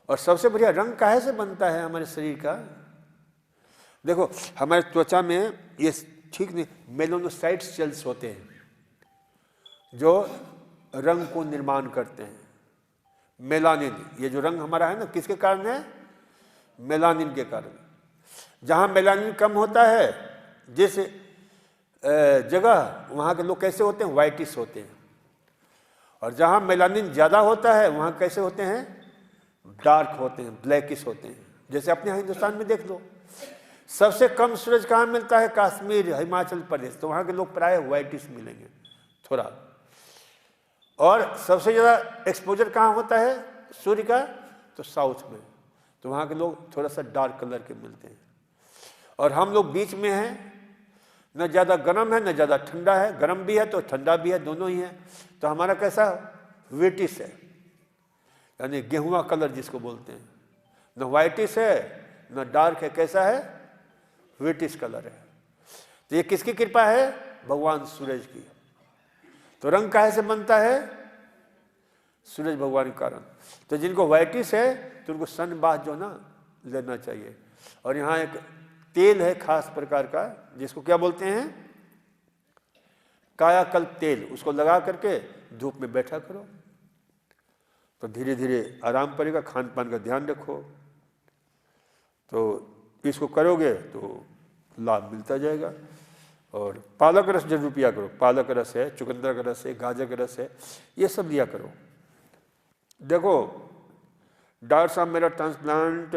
और सबसे बढ़िया रंग काहे से बनता है हमारे शरीर का? देखो हमारे त्वचा में ये ठीक नहीं, मेलानोसाइट्स सेल्स होते हैं जो रंग को निर्माण करते हैं। मेलानिन, ये जो रंग हमारा है ना, किसके कारण है? मेलानिन के कारण। जहां मेलानिन कम होता है जिस जगह, वहां के लोग कैसे होते हैं? व्हाइटिश होते हैं। और जहां मेलानिन ज्यादा होता है वहां कैसे होते हैं? डार्क होते हैं, ब्लैकिश होते हैं। जैसे अपने हिंदुस्तान में देख लो, सबसे कम सूरज कहाँ मिलता है? कश्मीर, हिमाचल प्रदेश, तो वहां के लोग प्राय व्हाइटिश मिलेंगे थोड़ा। और सबसे ज्यादा एक्सपोजर कहाँ होता है सूर्य का? तो साउथ में, तो वहां के लोग थोड़ा सा डार्क कलर के मिलते हैं। और हम लोग बीच में हैं, न ज्यादा गर्म है न ज्यादा ठंडा है, गर्म भी है तो ठंडा भी है, दोनों ही है। तो हमारा कैसा? व्हीटिश है, यानी गेहुआ कलर जिसको बोलते हैं। न व्हाइटिश है न डार्क है, कैसा है? व्हीटिश कलर है। तो ये किसकी कृपा है? भगवान सूरज की। तो रंग काहे से बनता है? सूरज भगवान के कारण। तो जिनको व्हाइटिश है तो उनको सन बाथ जो ना लेना चाहिए। और यहाँ एक तेल है खास प्रकार का, जिसको क्या बोलते हैं? कायाकल्प तेल। उसको लगा करके धूप में बैठा करो तो धीरे धीरे आराम पड़ेगा। खान पान का ध्यान रखो, तो इसको करोगे तो लाभ मिलता जाएगा। और पालक रस जरूर पिया करो। पालक रस है, चुकंदर का रस है, गाजर का रस है, ये सब लिया करो। देखो डॉक्टर साहब, मेरा ट्रांसप्लांट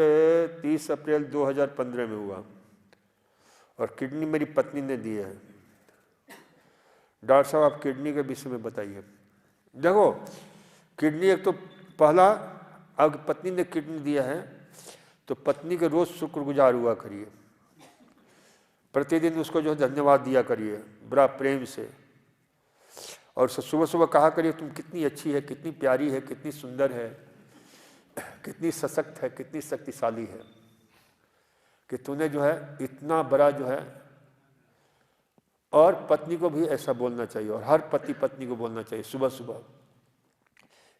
30 अप्रैल 2015 में हुआ और किडनी मेरी पत्नी ने दी है। डॉक्टर साहब आप किडनी के विषय में बताइए। देखो किडनी एक तो पहला, अब पत्नी ने किडनी दिया है तो पत्नी के रोज शुक्रगुजार हुआ करिए, प्रतिदिन उसको जो धन्यवाद दिया करिए बड़ा प्रेम से। और सुबह सुबह कहा करिए तुम कितनी अच्छी है, कितनी प्यारी है, कितनी सुंदर है, कितनी सशक्त है, कितनी शक्तिशाली है, कि तूने जो है इतना बड़ा जो है। और पत्नी को भी ऐसा बोलना चाहिए, और हर पति पत्नी को बोलना चाहिए सुबह सुबह।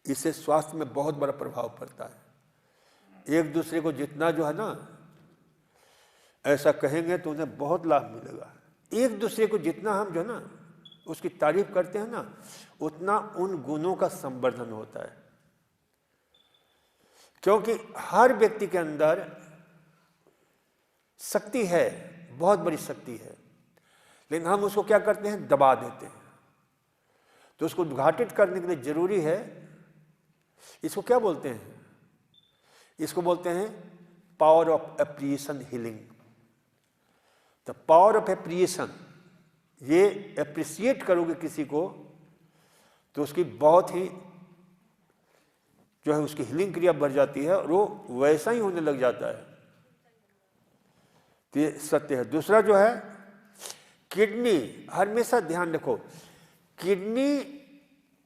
इससे स्वास्थ्य में बहुत बड़ा प्रभाव पड़ता है। एक दूसरे को जितना जो है ना ऐसा कहेंगे तो उन्हें बहुत लाभ मिलेगा। एक दूसरे को जितना हम जो है ना उसकी तारीफ करते हैं ना, उतना उन गुणों का संवर्धन होता है। क्योंकि हर व्यक्ति के अंदर शक्ति है, बहुत बड़ी शक्ति है, लेकिन हम उसको क्या करते हैं? दबा देते हैं। तो उसको उद्घाटित करने के लिए जरूरी है, इसको क्या बोलते हैं? इसको बोलते हैं power of appreciation healing. The power of appreciation, ये एप्रिसिएट करोगे किसी को तो उसकी बहुत ही जो है उसकी हीलिंग क्रिया बढ़ जाती है और वो वैसा ही होने लग जाता है। तो ये सत्य है। दूसरा जो है किडनी, हमेशा ध्यान रखो, किडनी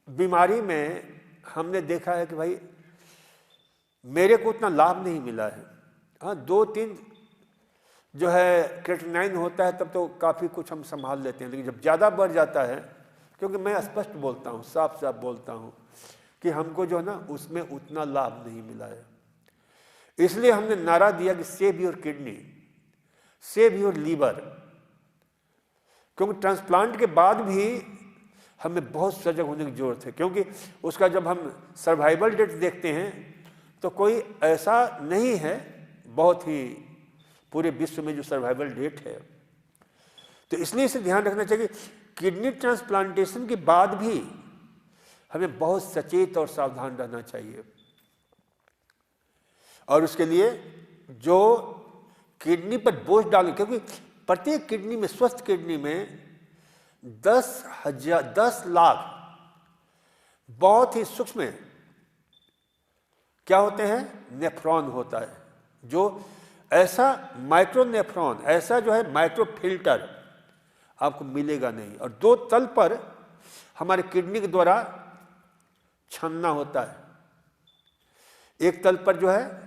बीमारी में हमने देखा है कि भाई मेरे को उतना लाभ नहीं मिला है। हाँ, 2-3 जो है क्रिएटिनाइन होता है तब तो काफ़ी कुछ हम संभाल लेते हैं, लेकिन जब ज़्यादा बढ़ जाता है, क्योंकि मैं स्पष्ट बोलता हूँ, साफ साफ बोलता हूँ कि हमको जो है ना उसमें उतना लाभ नहीं मिला है। इसलिए हमने नारा दिया कि save your kidney, save your liver. क्योंकि ट्रांसप्लांट के बाद भी हमें बहुत सजग होने की जरूरत है, क्योंकि उसका जब हम सर्वाइवल डेट देखते हैं तो कोई ऐसा नहीं है बहुत ही पूरे विश्व में जो सर्वाइवल रेट है। तो इसलिए इसे ध्यान रखना चाहिए। किडनी ट्रांसप्लांटेशन के बाद भी हमें बहुत सचेत और सावधान रहना चाहिए। और उसके लिए जो किडनी पर बोझ डाल, क्योंकि प्रत्येक किडनी में, स्वस्थ किडनी में 10 लाख बहुत ही सूक्ष्म क्या होते हैं? नेफ्रॉन होता है, जो ऐसा माइक्रो नेफ्रॉन, ऐसा जो है माइक्रो फिल्टर आपको मिलेगा नहीं। और 2 तल पर हमारे किडनी के द्वारा छानना होता है। एक तल पर जो है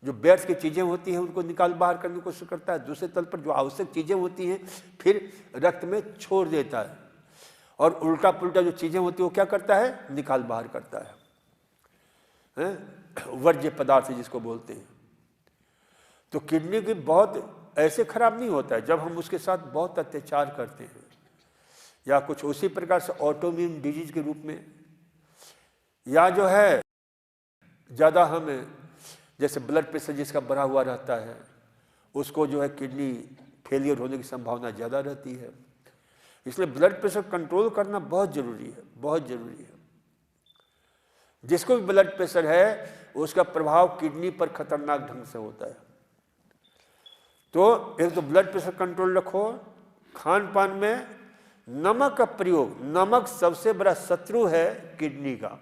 जो व्यर्थ की चीजें होती हैं उनको निकाल बाहर करने की कोशिश करता है, दूसरे तल पर जो आवश्यक चीजें होती हैं फिर रक्त में छोड़ देता है, और उल्टा पुल्टा जो चीजें होती है वो क्या करता है? निकाल बाहर करता है। वर्ज्य पदार्थ जिसको बोलते हैं। तो किडनी की बहुत ऐसे खराब नहीं होता है जब हम उसके साथ बहुत अत्याचार करते हैं, या कुछ उसी प्रकार से ऑटोइम्यून डिजीज के रूप में, या जो है ज़्यादा हमें जैसे ब्लड प्रेशर जिसका बढ़ा हुआ रहता है उसको जो है किडनी फेलियर होने की संभावना ज़्यादा रहती है। इसलिए ब्लड प्रेशर कंट्रोल करना बहुत ज़रूरी है, बहुत ज़रूरी है। जिसको भी ब्लड प्रेशर है उसका प्रभाव किडनी पर खतरनाक ढंग से होता है। तो एक तो ब्लड प्रेशर कंट्रोल रखो। खान पान में नमक का प्रयोग, नमक सबसे बड़ा शत्रु है किडनी का,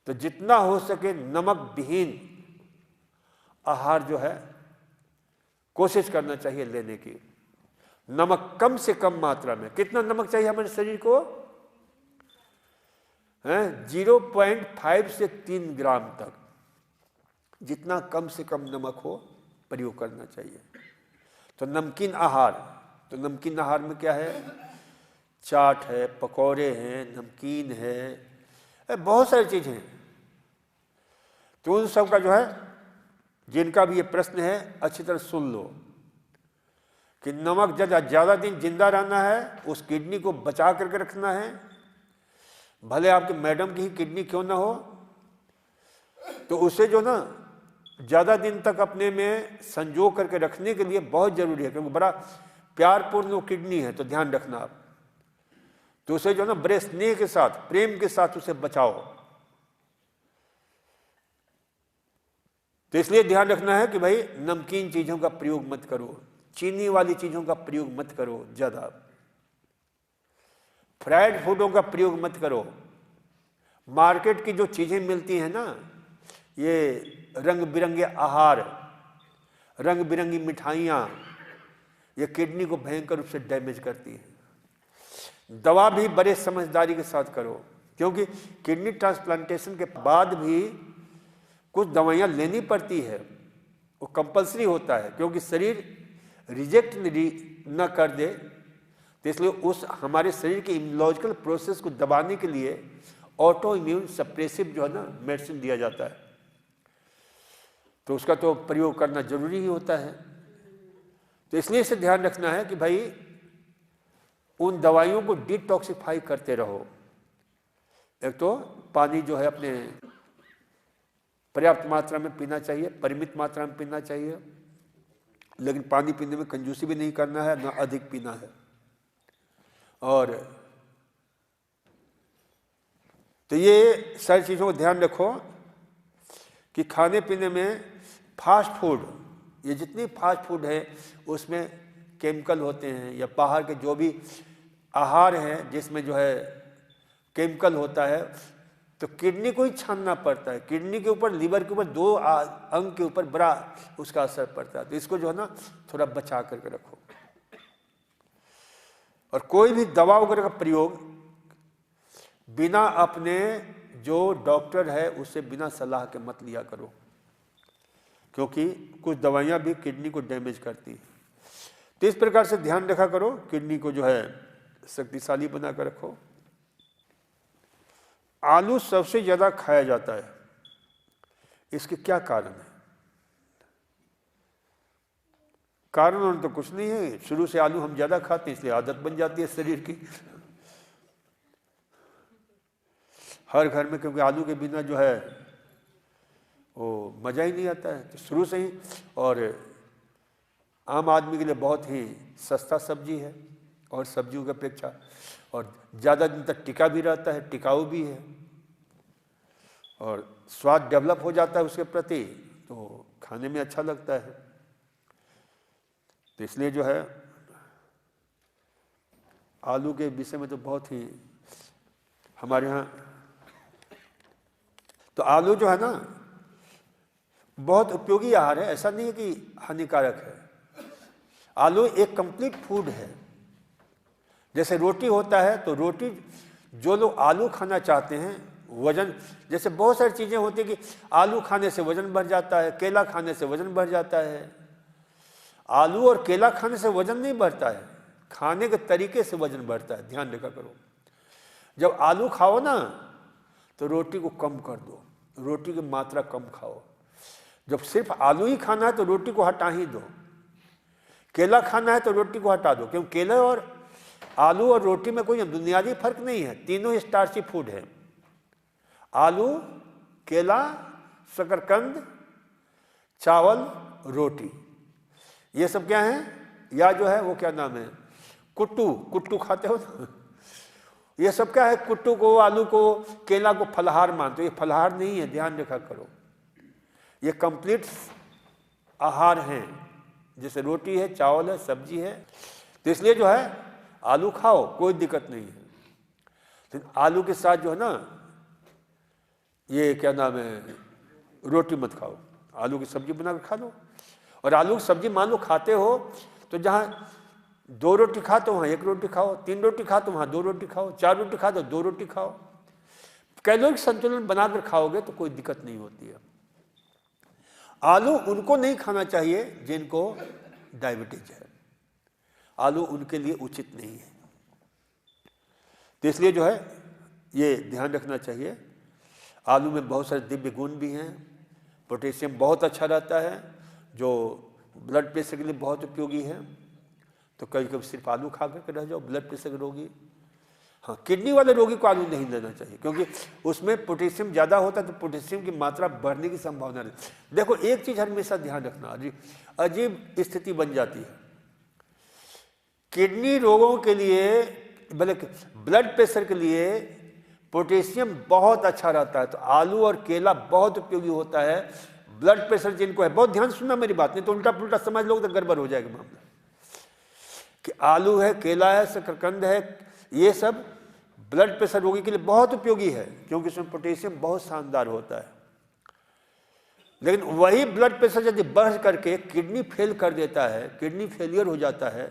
तो जितना हो सके नमक विहीन आहार जो है कोशिश करना चाहिए लेने की। नमक कम से कम मात्रा में। कितना नमक चाहिए हमारे शरीर को? 0.5 से 3 ग्राम तक, जितना कम से कम नमक हो प्रयोग करना चाहिए। तो नमकीन आहार, तो नमकीन आहार में क्या है? चाट है, पकौड़े हैं, नमकीन है, बहुत सारी चीज़ें हैं। तो उन सब का जो है, जिनका भी ये प्रश्न है अच्छी तरह सुन लो कि नमक ज़्यादा दिन जिंदा रहना है, उस किडनी को बचा करके रखना है, भले आपके मैडम की ही किडनी क्यों ना हो, तो उसे जो ना ज़्यादा दिन तक अपने में संजो करके रखने के लिए बहुत ज़रूरी है, क्योंकि बड़ा प्यारपूर्ण वो किडनी है, तो ध्यान रखना आप। तो उसे जो ना बड़े स्नेह के साथ, प्रेम के साथ उसे बचाओ। तो इसलिए ध्यान रखना है कि भाई नमकीन चीज़ों का प्रयोग मत करो, चीनी वाली चीज़ों का प्रयोग मत करो, ज़्यादा फ्राइड फूडों का प्रयोग मत करो। मार्केट की जो चीज़ें मिलती हैं ना, ये रंग बिरंगे आहार, रंग बिरंगी मिठाइयाँ, ये किडनी को भयंकर रूप से डैमेज करती हैं। दवा भी बड़े समझदारी के साथ करो, क्योंकि किडनी ट्रांसप्लांटेशन के बाद भी कुछ दवाइयाँ लेनी पड़ती है, वो कंपल्सरी होता है, क्योंकि शरीर रिजेक्ट न कर दे। तो इसलिए उस हमारे शरीर के इम्यूनोलॉजिकल प्रोसेस को दबाने के लिए ऑटो इम्यून सप्रेसिव जो है ना मेडिसिन दिया जाता है, तो उसका तो प्रयोग करना जरूरी ही होता है। तो इसलिए इसे ध्यान रखना है कि भाई उन दवाइयों को डिटॉक्सिफाई करते रहो। एक तो पानी जो है अपने पर्याप्त मात्रा में पीना चाहिए, परिमित मात्रा में पीना चाहिए, लेकिन पानी पीने में कंजूसी भी नहीं करना है, ना अधिक पीना है। और तो ये सारी चीज़ों को ध्यान रखो कि खाने पीने में फास्ट फूड, ये जितनी फास्ट फूड है उसमें केमिकल होते हैं, या बाहर के जो भी आहार हैं जिसमें जो है केमिकल होता है, तो किडनी को ही छानना पड़ता है। किडनी के ऊपर, लीवर के ऊपर, 2 अंग के ऊपर बड़ा उसका असर पड़ता है। तो इसको जो है ना थोड़ा बचा करके रखो। और कोई भी दवा वगैरह का प्रयोग बिना अपने जो डॉक्टर है उससे बिना सलाह के मत लिया करो, क्योंकि कुछ दवाइयाँ भी किडनी को डैमेज करती हैं। तो इस प्रकार से ध्यान रखा करो, किडनी को जो है शक्तिशाली बना कर रखो। आलू सबसे ज़्यादा खाया जाता है, इसके क्या कारण है? कारण तो कुछ नहीं है, शुरू से आलू हम ज़्यादा खाते हैं इसलिए आदत बन जाती है शरीर की हर घर में, क्योंकि आलू के बिना जो है वो मज़ा ही नहीं आता है, तो शुरू से ही। और आम आदमी के लिए बहुत ही सस्ता सब्जी है, और सब्जियों की अपेक्षा, और ज़्यादा दिन तक टिका भी रहता है, टिकाऊ भी है, और स्वाद डेवलप हो जाता है उसके प्रति, तो खाने में अच्छा लगता है। तो इसलिए जो है आलू के विषय में तो बहुत ही हमारे यहाँ, तो आलू जो है ना बहुत उपयोगी आहार है, ऐसा नहीं है कि हानिकारक है। आलू एक कंप्लीट फूड है। जैसे रोटी होता है, तो रोटी जो लोग आलू खाना चाहते हैं, वजन, जैसे बहुत सारी चीज़ें होती हैं कि आलू खाने से वजन बढ़ जाता है, केला खाने से वजन बढ़ जाता है। आलू और केला खाने से वजन नहीं बढ़ता है, खाने के तरीके से वजन बढ़ता है, ध्यान रखा करो। जब आलू खाओ ना तो रोटी को कम कर दो, रोटी की मात्रा कम खाओ। जब सिर्फ आलू ही खाना है तो रोटी को हटा ही दो। केला खाना है तो रोटी को हटा दो, क्योंकि केले और आलू और रोटी में कोई बुनियादी फर्क नहीं है, तीनों ही स्टार्ची फूड है। आलू, केला, शकरकंद, चावल, रोटी, ये सब क्या है? या जो है वो क्या नाम है, कुट्टू, कुट्टू खाते हो ना, ये सब क्या है? कुट्टू को, आलू को, केला को फलाहार मानते हो। ये फलाहार नहीं है, ध्यान रखा करो। ये कंप्लीट आहार हैं, जैसे रोटी है, चावल है, सब्जी है। तो इसलिए जो है आलू खाओ, कोई दिक्कत नहीं है। तो आलू के साथ जो है ना, ये क्या नाम है, रोटी मत खाओ, आलू की सब्जी बनाकर खा लो। और आलू की सब्जी मान लो खाते हो तो जहाँ 2 रोटी खा तो वहाँ 1 रोटी खाओ, 3 रोटी खा तो वहाँ 2 रोटी खाओ, 4 रोटी खा तो 2 रोटी खाओ। कैलोरी संतुलन बनाकर खाओगे तो कोई दिक्कत नहीं होती है। आलू उनको नहीं खाना चाहिए जिनको डायबिटीज है, आलू उनके लिए उचित नहीं है। तो इसलिए जो है ये ध्यान रखना चाहिए। आलू में बहुत सारे दिव्य गुण भी हैं। पोटेशियम बहुत अच्छा रहता है, जो ब्लड प्रेशर के लिए बहुत उपयोगी है। तो कभी कभी सिर्फ आलू खा करके रह जाओ, ब्लड प्रेशर के रोगी। हाँ, किडनी वाले रोगी को आलू नहीं लेना चाहिए, क्योंकि उसमें पोटेशियम ज़्यादा होता है, तो पोटेशियम की मात्रा बढ़ने की संभावना रहती है। देखो एक चीज़ हमेशा ध्यान रखना, अजीब स्थिति बन जाती है। किडनी रोगों के लिए, बल्कि ब्लड प्रेशर के लिए पोटेशियम बहुत अच्छा रहता है। तो आलू और केला बहुत उपयोगी होता है। ब्लड प्रेशर जिनको है, बहुत ध्यान सुनना मेरी बात, नहीं तो उल्टा पुल्टा समझ लोगे तो गड़बड़ हो जाएगा मामला। कि आलू है, केला है, शकरकंद है, ये सब ब्लड प्रेशर रोगी के लिए बहुत उपयोगी है, क्योंकि इसमें पोटेशियम बहुत शानदार होता है। लेकिन वही ब्लड प्रेशर यदि बढ़ करके किडनी फेल कर देता है, किडनी फेलियर हो जाता है,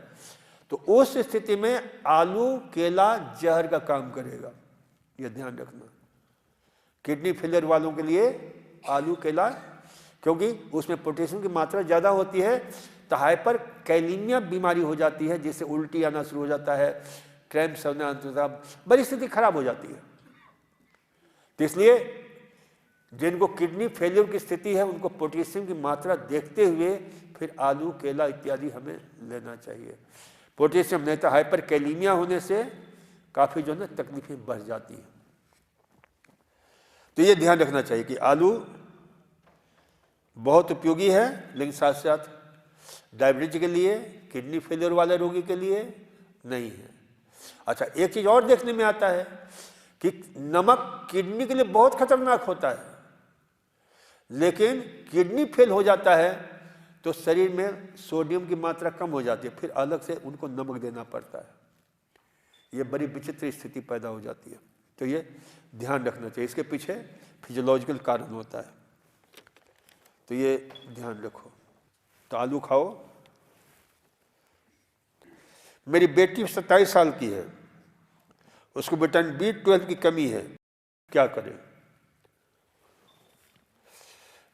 तो उस स्थिति में आलू केला जहर का काम करेगा। यह ध्यान रखना, किडनी फेलियर वालों के लिए आलू केला, क्योंकि उसमें पोटेशियम की मात्रा ज़्यादा होती है। तो हाइपर कैलीमिया बीमारी हो जाती है, जिससे उल्टी आना शुरू हो जाता है, क्रैम्प्स होना, बड़ी स्थिति खराब हो जाती है। तो इसलिए जिनको किडनी फेलियर की स्थिति है, उनको पोटेशियम की मात्रा देखते हुए फिर आलू केला इत्यादि हमें लेना चाहिए। पोटेशियम नहीं तो हाइपर कैलीमिया होने से काफ़ी जो है ना तकलीफें बढ़ जाती हैं। तो ये ध्यान रखना चाहिए कि आलू बहुत उपयोगी है, लेकिन साथ साथ डायबिटीज के लिए, किडनी फेलियर वाले रोगी के लिए नहीं है। अच्छा, एक चीज़ और देखने में आता है कि नमक किडनी के लिए बहुत खतरनाक होता है, लेकिन किडनी फेल हो जाता है तो शरीर में सोडियम की मात्रा कम हो जाती है, फिर अलग से उनको नमक देना पड़ता है। ये बड़ी विचित्र स्थिति पैदा हो जाती है। तो ये ध्यान रखना चाहिए, इसके पीछे फिजियोलॉजिकल कारण होता है। तो ये ध्यान रखो। तो आलू खाओ। मेरी बेटी 27 साल की है, उसको विटामिन B12 की कमी है, क्या करें?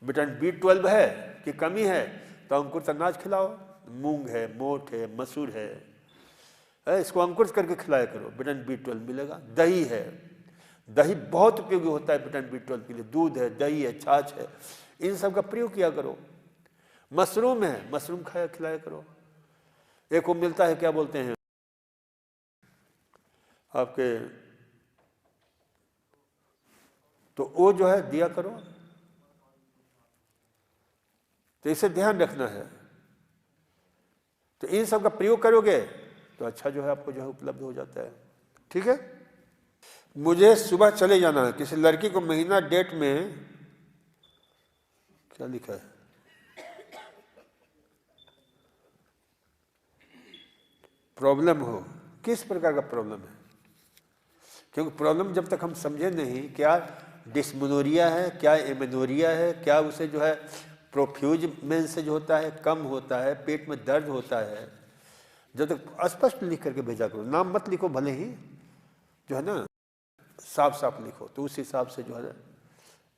विटामिन B12 है कि कमी है तो अंकुरित अनाज खिलाओ, मूंग है, मोठ है, मसूर है, इसको अंकुरित करके खिलाया करो, विटामिन B12 मिलेगा। दही है, दही बहुत उपयोगी होता है विटामिन B12 के लिए। दूध है, दही है, छाछ है, इन सब का प्रयोग किया करो। मशरूम है, मशरूम खाया खिलाया करो। एक वो मिलता है, क्या बोलते हैं आपके, तो वो जो है दिया करो। तो इसे ध्यान रखना है। तो इन सब का प्रयोग करोगे तो अच्छा जो है आपको जो है उपलब्ध हो जाता है। ठीक है। मुझे सुबह चले जाना है, किसी लड़की को महीना डेट में, क्या लिखा है, प्रॉब्लम हो। किस प्रकार का प्रॉब्लम है? क्योंकि प्रॉब्लम जब तक हम समझे नहीं, क्या डिस्मेनोरिया है, क्या एमेनोरिया है, क्या उसे जो है प्रोफ्यूज मेंसेज होता है, कम होता है, पेट में दर्द होता है, जब तक स्पष्ट लिख करके भेजा करो। नाम मत लिखो, भले ही जो है ना साफ साफ लिखो, तो उस हिसाब से जो है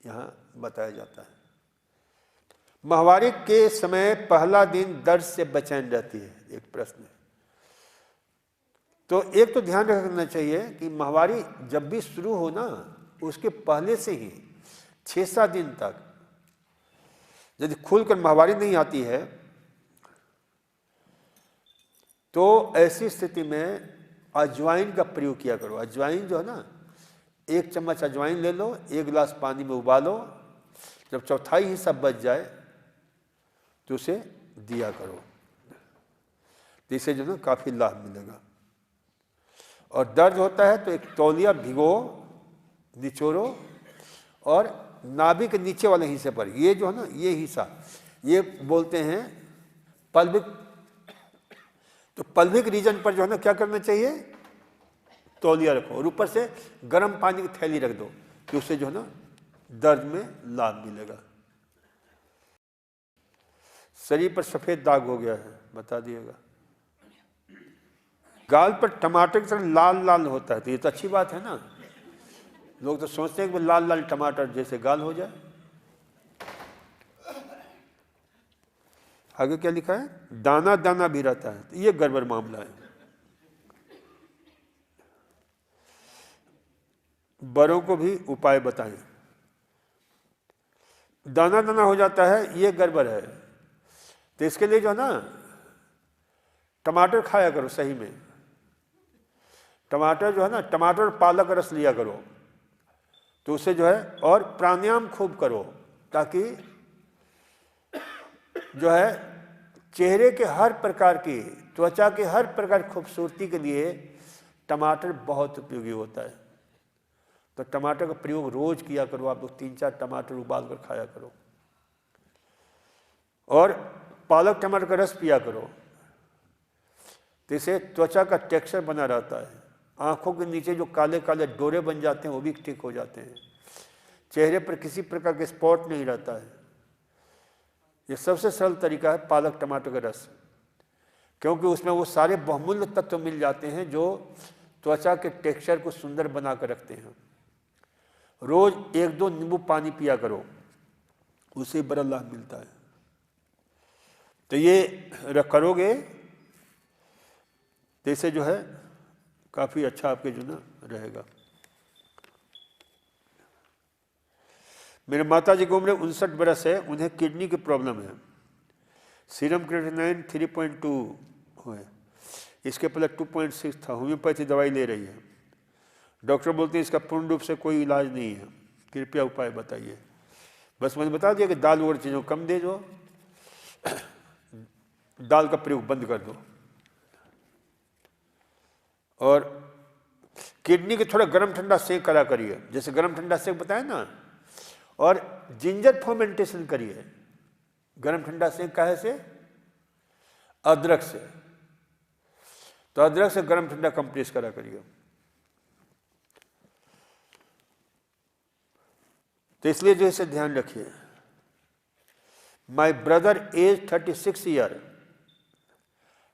यहाँ बताया जाता है। माहवारी के समय पहला दिन दर्द से बेचैन रहती है, एक प्रश्न है। तो एक तो ध्यान रखना चाहिए कि माहवारी जब भी शुरू हो ना, उसके पहले से ही 6-7 दिन तक यदि खुलकर माहवारी नहीं आती है तो ऐसी स्थिति में अजवाइन का प्रयोग किया करो। अजवाइन जो है ना, 1 चम्मच अजवाइन ले लो, 1 गिलास पानी में उबालो, जब चौथाई हिस्सा बच जाए तो उसे दिया करो, इससे जो ना काफ़ी लाभ मिलेगा। और दर्द होता है तो एक तौलिया भिगो, निचोड़ो और नाभि के नीचे वाले हिस्से पर, ये जो है ना ये हिस्सा, ये बोलते हैं पल्विक, तो पल्विक रीजन पर जो है ना क्या करना चाहिए, तौलिया रखो और ऊपर से गर्म पानी की थैली रख दो कि उससे जो है ना दर्द में लाभ मिलेगा। शरीर पर सफेद दाग हो गया है, बता दिएगा। गाल पर टमाटर की तरह लाल लाल होता है, तो ये तो अच्छी बात है ना। लोग तो सोचते हैं कि लाल लाल टमाटर जैसे गाल हो जाए। आगे क्या लिखा है, दाना दाना भी रहता है, तो ये गड़बड़ मामला है। बड़ों को भी उपाय बताएं। दाना दाना हो जाता है, ये गड़बड़ है, तो इसके लिए जो है ना टमाटर खाया करो। सही में टमाटर जो है ना, टमाटर और पालक रस लिया करो, तो उससे जो है, और प्राणायाम खूब करो, ताकि जो है चेहरे के हर प्रकार की, त्वचा के हर प्रकार की खूबसूरती के लिए टमाटर बहुत उपयोगी होता है। तो टमाटर का प्रयोग रोज किया करो, आप लोग 3-4 टमाटर उबाल कर खाया करो, और पालक टमाटर का रस पिया करो, तो इससे त्वचा का टेक्सचर बना रहता है। आंखों के नीचे जो काले काले डोरे बन जाते हैं वो भी ठीक हो जाते हैं। चेहरे पर किसी प्रकार के स्पॉट नहीं रहता है। ये सबसे सरल तरीका है पालक टमाटर का रस, क्योंकि उसमें वो सारे बहुमूल्य तत्व मिल जाते हैं जो त्वचा के टेक्सचर को सुंदर बना कर रखते हैं। रोज 1-2 नींबू पानी पिया करो, उससे बड़ा लाभ मिलता है। तो ये करोगे तो इससे जो है काफ़ी अच्छा आपके जो ना रहेगा। मेरे माता जी की उम्र 59 बरस है, उन्हें किडनी की प्रॉब्लम है, सीरम क्रिएटिनिन 3.2 है, इसके पहले 2.6 था, होम्योपैथी दवाई ले रही है, डॉक्टर बोलते हैं इसका पूर्ण रूप से कोई इलाज नहीं है, कृपया उपाय बताइए। बस मैंने बता दिया कि दाल और चीज़ों कम दे दो, दाल का प्रयोग बंद कर दो, और किडनी के थोड़ा गर्म ठंडा सेक करा करिए, जैसे गर्म ठंडा सेक बताया ना, और जिंजर फर्मेंटेशन करिए। गर्म ठंडा सेक काहे से, अदरक से, तो अदरक से गर्म ठंडा कंप्रेस करा करिए। तो इसलिए जो इसे ध्यान रखिए। My brother age 36 year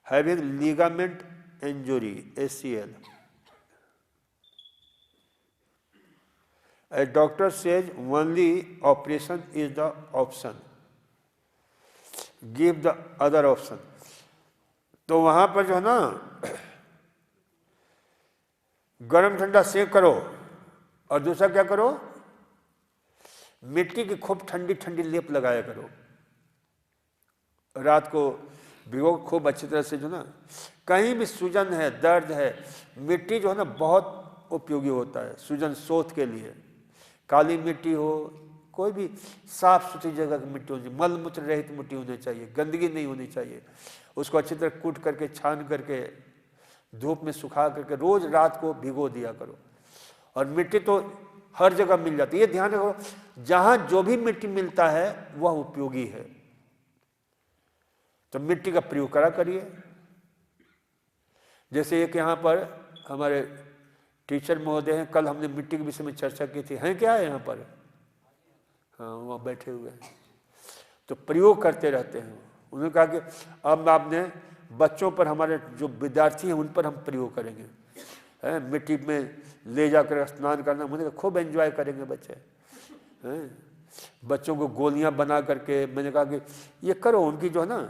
having ligament injury ACL. A doctor says only operation is the option. Give the other option. तो वहां पर जो है ना गरम ठंडा सेक करो, और दूसरा क्या करो, मिट्टी की खूब ठंडी ठंडी लेप लगाया करो। रात को भिगो खूब अच्छी तरह से जो ना, कहीं भी सूजन है, दर्द है, मिट्टी जो है ना बहुत उपयोगी होता है सूजन शोथ के लिए। काली मिट्टी हो, कोई भी साफ सुथरी जगह की मिट्टी होनी चाहिए, मल मूत्र रहित मिट्टी होनी चाहिए, गंदगी नहीं होनी चाहिए। उसको अच्छी तरह कूट करके, छान करके, धूप में सुखा करके रोज रात को भिगो दिया करो। और मिट्टी तो हर जगह मिल जाती है, ये ध्यान रखो, जहां जो भी मिट्टी मिलता है वह उपयोगी है, तो मिट्टी का प्रयोग करा करिए। जैसे एक यहाँ पर हमारे टीचर महोदय हैं, कल हमने मिट्टी के विषय में चर्चा की थी, हैं क्या है यहाँ पर, हाँ वहाँ बैठे हुए हैं, तो प्रयोग करते रहते हैं। उन्होंने कहा कि अब आपने बच्चों पर, हमारे जो विद्यार्थी हैं उन पर हम प्रयोग करेंगे, है मिट्टी में ले जाकर स्नान करना, मुझे खूब एंजॉय करेंगे बच्चे, हैं बच्चों को गोलियां बना करके। मैंने कहा कि ये करो, उनकी जो है ना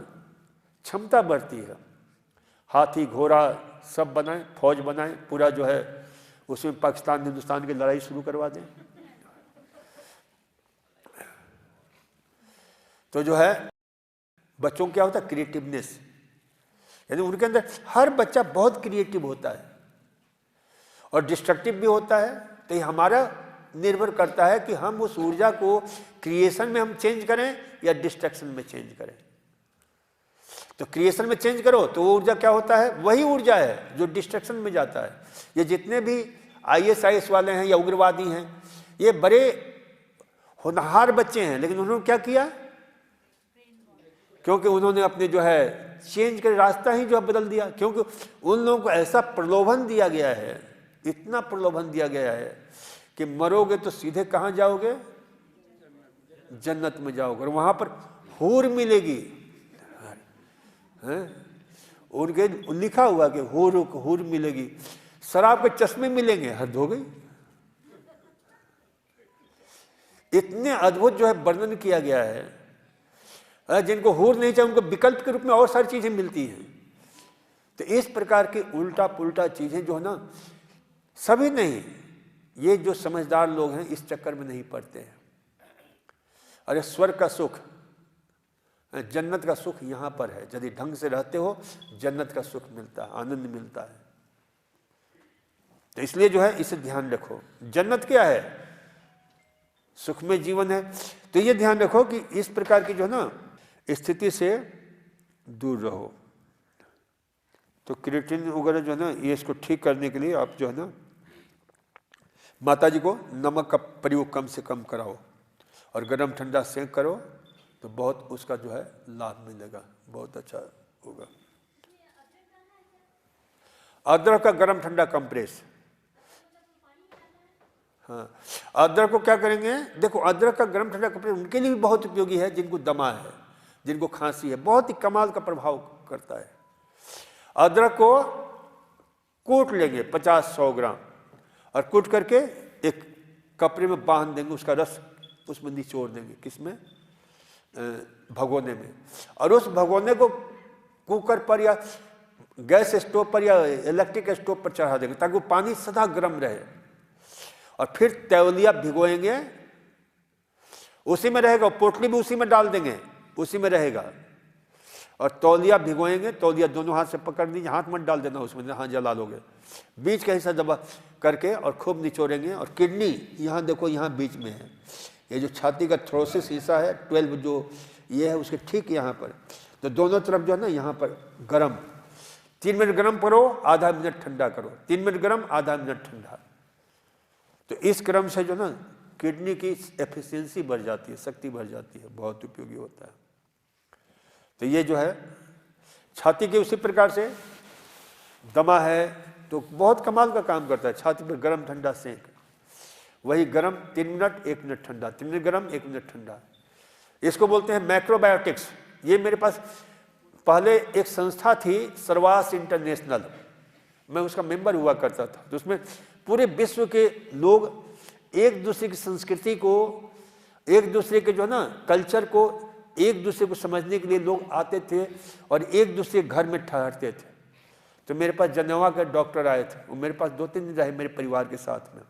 क्षमता बढ़ती है। हाथी घोड़ा सब बनाएं, फौज बनाएं, पूरा जो है उसमें पाकिस्तान हिंदुस्तान की लड़ाई शुरू करवा दें। तो जो है बच्चों को क्या होता है, क्रिएटिवनेस, यानी उनके अंदर हर बच्चा बहुत क्रिएटिव होता है और डिस्ट्रक्टिव भी होता है। तो ये हमारा निर्भर करता है कि हम उस ऊर्जा को क्रिएशन में हम चेंज करें या डिस्ट्रक्शन में चेंज करें। तो क्रिएशन में चेंज करो तो वो ऊर्जा क्या होता है, वही ऊर्जा है जो डिस्ट्रक्शन में जाता है। ये जितने भी IAS वाले हैं या उग्रवादी हैं, ये बड़े होनहार बच्चे हैं, लेकिन उन्होंने क्या किया, क्योंकि उन्होंने अपने जो है चेंज का रास्ता ही जो है बदल दिया। क्योंकि उन लोगों को ऐसा प्रलोभन दिया गया है, इतना प्रलोभन दिया गया है कि मरोगे तो सीधे कहाँ जाओगे, जन्नत में जाओगे, और वहां पर हूर मिलेगी। उनके लिखा हुआ कि हूर मिलेगी, शराब के चश्मे मिलेंगे, हद हो गई। इतने अद्भुत जो है वर्णन किया गया है। जिनको हूर नहीं चाहिए उनको विकल्प के रूप में और सारी चीजें मिलती हैं। तो इस प्रकार की उल्टा पुल्टा चीजें जो है ना, सभी नहीं, ये जो समझदार लोग हैं इस चक्कर में नहीं पड़ते हैं। अरे स्वर्ग का सुख, जन्नत का सुख यहां पर है। यदि ढंग से रहते हो जन्नत का सुख मिलता है, आनंद मिलता है। तो इसलिए जो है इसे ध्यान रखो। जन्नत क्या है, सुखमय जीवन है। तो ये ध्यान रखो कि इस प्रकार की जो है ना स्थिति से दूर रहो। तो क्रिएटिन वगैरह जो है ना, ये इसको ठीक करने के लिए आप जो है ना माता जी को नमक का प्रयोग कम से कम कराओ और गर्म ठंडा सेंक करो, तो बहुत उसका जो है लाभ मिलेगा, बहुत अच्छा होगा। अदरक का गर्म ठंडा कंप्रेस, हाँ, अदरक को क्या करेंगे, देखो अदरक का गर्म ठंडा कंप्रेस उनके लिए भी बहुत उपयोगी है जिनको दमा है, जिनको खांसी है, बहुत ही कमाल का प्रभाव करता है। अदरक को कूट लेंगे 50-100 ग्राम और कूट करके एक कपड़े में बांध देंगे, उसका रस उसमें निचोड़ देंगे, किसमें, भगोने में। और उस भगोने को कुकर पर या गैस स्टोव पर या इलेक्ट्रिक स्टोव पर चढ़ा देंगे ताकि वो पानी सदा गर्म रहे। और फिर तौलिया भिगोएंगे, उसी में रहेगा, पोटली भी उसी में डाल देंगे, उसी में रहेगा। और तौलिया भिगोएंगे, तौलिया दोनों हाथ से पकड़ लीजिए, हाथ मत डाल देना उसमें, हाँ जला लोगे। बीच का हिस्सा दबा करके और खूब निचोड़ेंगे। और किडनी यहाँ देखो, यहाँ बीच में है, ये जो छाती का थ्रोसिस हिस्सा है 12 जो ये है उसके ठीक यहाँ पर, तो दोनों तरफ जो है ना यहाँ पर गरम, 3 मिनट गरम करो, आधा मिनट ठंडा करो, 3 मिनट गरम, आधा मिनट ठंडा। तो इस क्रम से जो ना किडनी की एफिशिएंसी बढ़ जाती है, शक्ति बढ़ जाती है, बहुत उपयोगी होता है। तो ये जो है छाती के उसी प्रकार से दमा है तो बहुत कमाल का काम करता है। छाती पर गरम ठंडा सेंक, वही गरम 3 मिनट 1 मिनट ठंडा, 3 मिनट गरम 1 मिनट ठंडा। इसको बोलते हैं मैक्रोबायोटिक्स। ये मेरे पास पहले एक संस्था थी सर्वास इंटरनेशनल, मैं उसका मेंबर हुआ करता था। तो उसमें पूरे विश्व के लोग एक दूसरे की संस्कृति को, एक दूसरे के जो है ना कल्चर को, एक दूसरे को समझने के लिए लोग आते थे और एक दूसरे के घर में ठहरते थे। तो मेरे पास जनेवा के डॉक्टर आए थे, वो मेरे पास 2-3 दिन रहे मेरे परिवार के साथ में,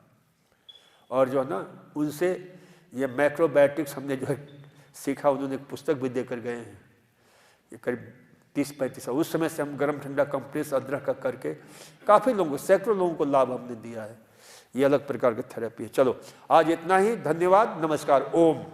और जो है ना उनसे ये मैक्रोबायोटिक्स हमने जो है सीखा। उन्होंने एक पुस्तक भी देकर गए हैं, ये करीब 30-35 साल। उस समय से हम गर्म ठंडा कंप्रेस अदरक का करके काफ़ी लोगों को, सैकड़ों लोगों को लाभ हमने दिया है। ये अलग प्रकार की थेरेपी है। चलो आज इतना ही, धन्यवाद, नमस्कार, ओम।